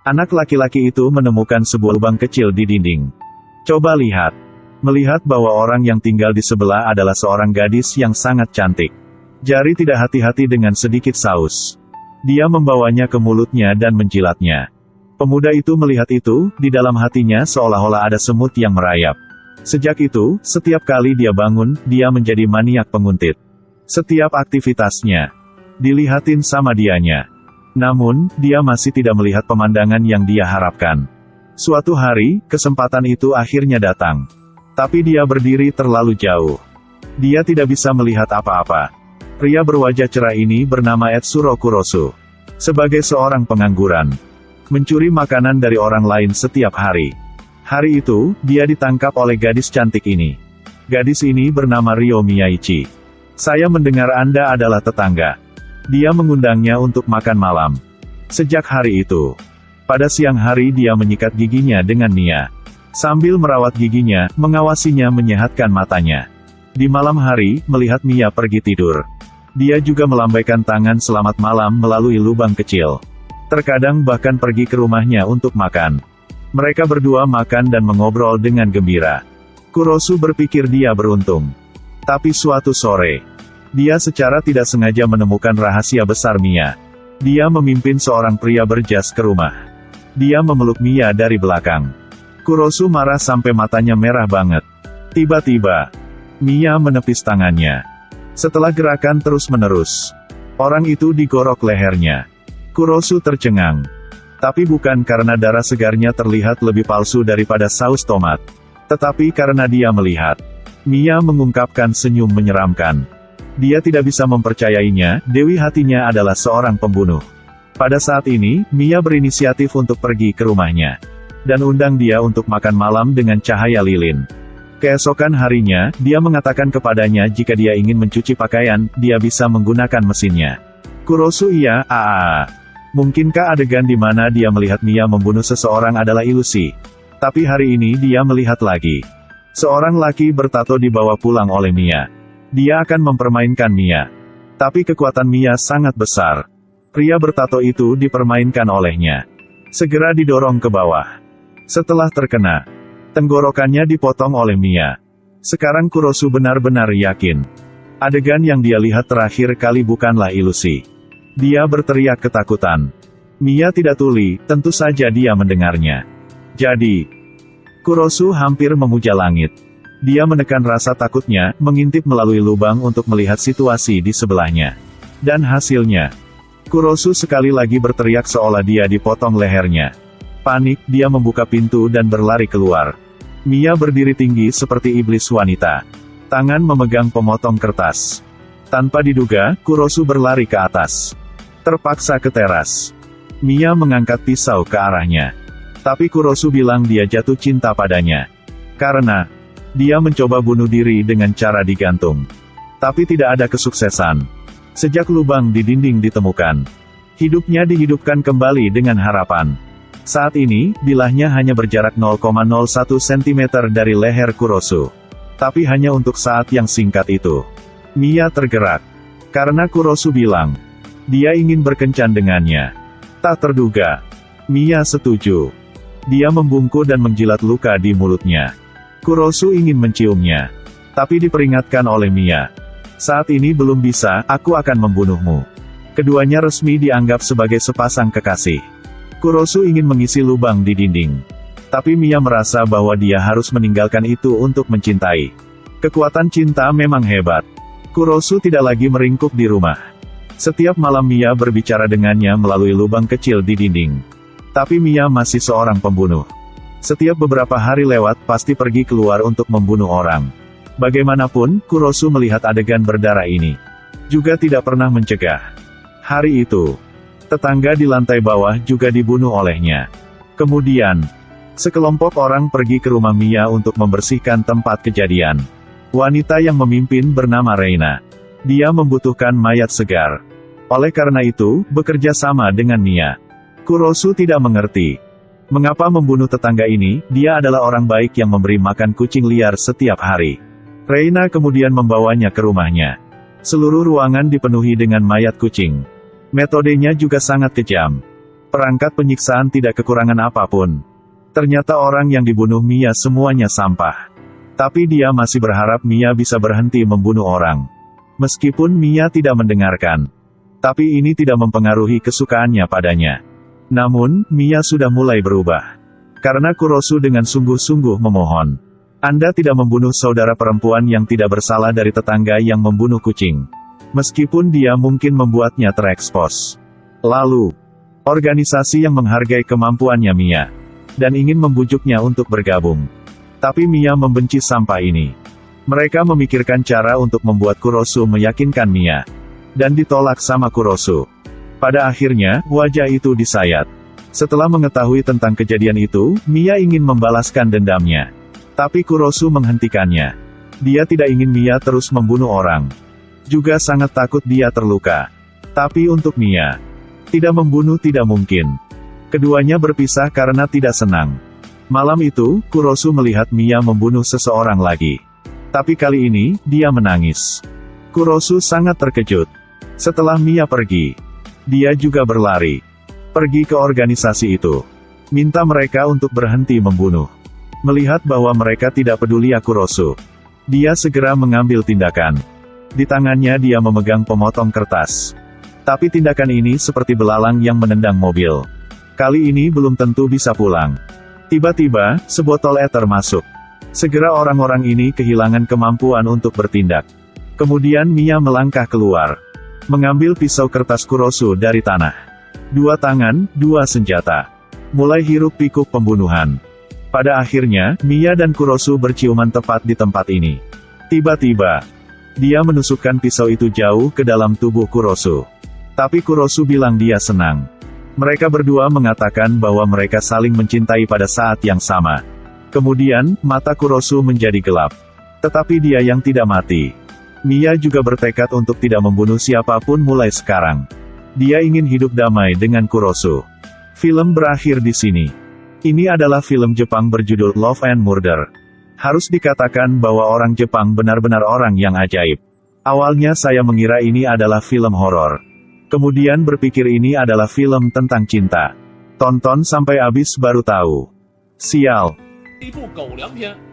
Anak laki-laki itu menemukan sebuah lubang kecil di dinding. Coba lihat. Melihat bahwa orang yang tinggal di sebelah adalah seorang gadis yang sangat cantik. Jari tidak hati-hati dengan sedikit saus. Dia membawanya ke mulutnya dan menjilatnya. Pemuda itu melihat itu, di dalam hatinya seolah-olah ada semut yang merayap. Sejak itu, setiap kali dia bangun, dia menjadi maniak penguntit. Setiap aktivitasnya dilihatin sama dianya. Namun, dia masih tidak melihat pemandangan yang dia harapkan. Suatu hari, kesempatan itu akhirnya datang. Tapi dia berdiri terlalu jauh. Dia tidak bisa melihat apa-apa. Pria berwajah cerah ini bernama Etsuro Kurosu. Sebagai seorang pengangguran, mencuri makanan dari orang lain setiap hari. Hari itu, dia ditangkap oleh gadis cantik ini. Gadis ini bernama Ryo Miyaichi. Saya mendengar Anda adalah tetangga. Dia mengundangnya untuk makan malam. Sejak hari itu, pada siang hari dia menyikat giginya dengan Mia. Sambil merawat giginya, mengawasinya menyehatkan matanya. Di malam hari, melihat Mia pergi tidur, dia juga melambaikan tangan selamat malam melalui lubang kecil. Terkadang bahkan pergi ke rumahnya untuk makan. Mereka berdua makan dan mengobrol dengan gembira. Kurosu berpikir dia beruntung. Tapi suatu sore, dia secara tidak sengaja menemukan rahasia besar Mia. Dia memimpin seorang pria berjas ke rumah. Dia memeluk Mia dari belakang. Kurosu marah sampai matanya merah banget. Tiba-tiba, Mia menepis tangannya. Setelah gerakan terus-menerus, orang itu digorok lehernya. Kurosu tercengang. Tapi bukan karena darah segarnya terlihat lebih palsu daripada saus tomat. Tetapi karena dia melihat Mia mengungkapkan senyum menyeramkan. Dia tidak bisa mempercayainya, Dewi hatinya adalah seorang pembunuh. Pada saat ini, Mia berinisiatif untuk pergi ke rumahnya. Dan undang dia untuk makan malam dengan cahaya lilin. Keesokan harinya, dia mengatakan kepadanya jika dia ingin mencuci pakaian, dia bisa menggunakan mesinnya. Kurosu iya, Mungkinkah adegan di mana dia melihat Mia membunuh seseorang adalah ilusi? Tapi hari ini dia melihat lagi. Seorang laki bertato dibawa pulang oleh Mia. Dia akan mempermainkan Mia. Tapi kekuatan Mia sangat besar. Pria bertato itu dipermainkan olehnya. Segera didorong ke bawah. Setelah terkena, tenggorokannya dipotong oleh Mia. Sekarang Kurosu benar-benar yakin. Adegan yang dia lihat terakhir kali bukanlah ilusi. Dia berteriak ketakutan. Mia tidak tuli, tentu saja dia mendengarnya. Jadi, Kurosu hampir memuja langit. Dia menekan rasa takutnya, mengintip melalui lubang untuk melihat situasi di sebelahnya. Dan hasilnya, Kurosu sekali lagi berteriak seolah dia dipotong lehernya. Panik, dia membuka pintu dan berlari keluar. Mia berdiri tinggi seperti iblis wanita. Tangan memegang pemotong kertas. Tanpa diduga, Kurosu berlari ke atas. Terpaksa ke teras. Mia mengangkat pisau ke arahnya. Tapi Kurosu bilang dia jatuh cinta padanya. Karena, dia mencoba bunuh diri dengan cara digantung. Tapi tidak ada kesuksesan. Sejak lubang di dinding ditemukan, hidupnya dihidupkan kembali dengan harapan. Saat ini, bilahnya hanya berjarak 0,01 cm dari leher Kurosu. Tapi hanya untuk saat yang singkat itu. Mia tergerak. Karena Kurosu bilang, dia ingin berkencan dengannya. Tak terduga, Mia setuju. Dia membungkuk dan menjilat luka di mulutnya. Kurosu ingin menciumnya. Tapi diperingatkan oleh Mia. Saat ini belum bisa, aku akan membunuhmu. Keduanya resmi dianggap sebagai sepasang kekasih. Kurosu ingin mengisi lubang di dinding. Tapi Mia merasa bahwa dia harus meninggalkan itu untuk mencintai. Kekuatan cinta memang hebat. Kurosu tidak lagi meringkuk di rumah. Setiap malam Mia berbicara dengannya melalui lubang kecil di dinding. Tapi Mia masih seorang pembunuh. Setiap beberapa hari lewat, pasti pergi keluar untuk membunuh orang. Bagaimanapun, Kurosu melihat adegan berdarah ini. Juga tidak pernah mencegah. Hari itu, tetangga di lantai bawah juga dibunuh olehnya. Kemudian, sekelompok orang pergi ke rumah Mia untuk membersihkan tempat kejadian. Wanita yang memimpin bernama Reina. Dia membutuhkan mayat segar. Oleh karena itu, bekerja sama dengan Mia. Kurosu tidak mengerti. Mengapa membunuh tetangga ini? Dia adalah orang baik yang memberi makan kucing liar setiap hari. Reina kemudian membawanya ke rumahnya. Seluruh ruangan dipenuhi dengan mayat kucing. Metodenya juga sangat kejam. Perangkat penyiksaan tidak kekurangan apapun. Ternyata orang yang dibunuh Mia semuanya sampah. Tapi dia masih berharap Mia bisa berhenti membunuh orang. Meskipun Mia tidak mendengarkan. Tapi ini tidak mempengaruhi kesukaannya padanya. Namun, Mia sudah mulai berubah. Karena Kurosu dengan sungguh-sungguh memohon. Anda tidak membunuh saudara perempuan yang tidak bersalah dari tetangga yang membunuh kucing. Meskipun dia mungkin membuatnya terekspos. Lalu, organisasi yang menghargai kemampuannya Mia. Dan ingin membujuknya untuk bergabung. Tapi Mia membenci sampah ini. Mereka memikirkan cara untuk membuat Kurosu meyakinkan Mia. Dan ditolak sama Kurosu. Pada akhirnya, wajah itu disayat. Setelah mengetahui tentang kejadian itu, Mia ingin membalaskan dendamnya. Tapi Kurosu menghentikannya. Dia tidak ingin Mia terus membunuh orang. Juga sangat takut dia terluka. Tapi untuk Mia, tidak membunuh tidak mungkin. Keduanya berpisah karena tidak senang. Malam itu, Kurosu melihat Mia membunuh seseorang lagi. Tapi kali ini, dia menangis. Kurosu sangat terkejut. Setelah Mia pergi, dia juga berlari. Pergi ke organisasi itu. Minta mereka untuk berhenti membunuh. Melihat bahwa mereka tidak peduli Kurosu, dia segera mengambil tindakan. Di tangannya dia memegang pemotong kertas. Tapi tindakan ini seperti belalang yang menendang mobil. Kali ini belum tentu bisa pulang. Tiba-tiba, sebotol eter masuk. Segera orang-orang ini kehilangan kemampuan untuk bertindak. Kemudian Mia melangkah keluar. Mengambil pisau kertas Kurosu dari tanah. 2 tangan, 2 senjata. Mulai hiruk pikuk pembunuhan. Pada akhirnya, Mia dan Kurosu berciuman tepat di tempat ini. Tiba-tiba, dia menusukkan pisau itu jauh ke dalam tubuh Kurosu. Tapi Kurosu bilang dia senang. Mereka berdua mengatakan bahwa mereka saling mencintai pada saat yang sama. Kemudian, mata Kurosu menjadi gelap. Tetapi dia yang tidak mati. Mia juga bertekad untuk tidak membunuh siapapun mulai sekarang. Dia ingin hidup damai dengan Kurosu. Film berakhir di sini. Ini adalah film Jepang berjudul Love and Murder. Harus dikatakan bahwa orang Jepang benar-benar orang yang ajaib. Awalnya saya mengira ini adalah film horor. Kemudian berpikir ini adalah film tentang cinta. Tonton sampai habis baru tahu. Sial. 一部狗粮片。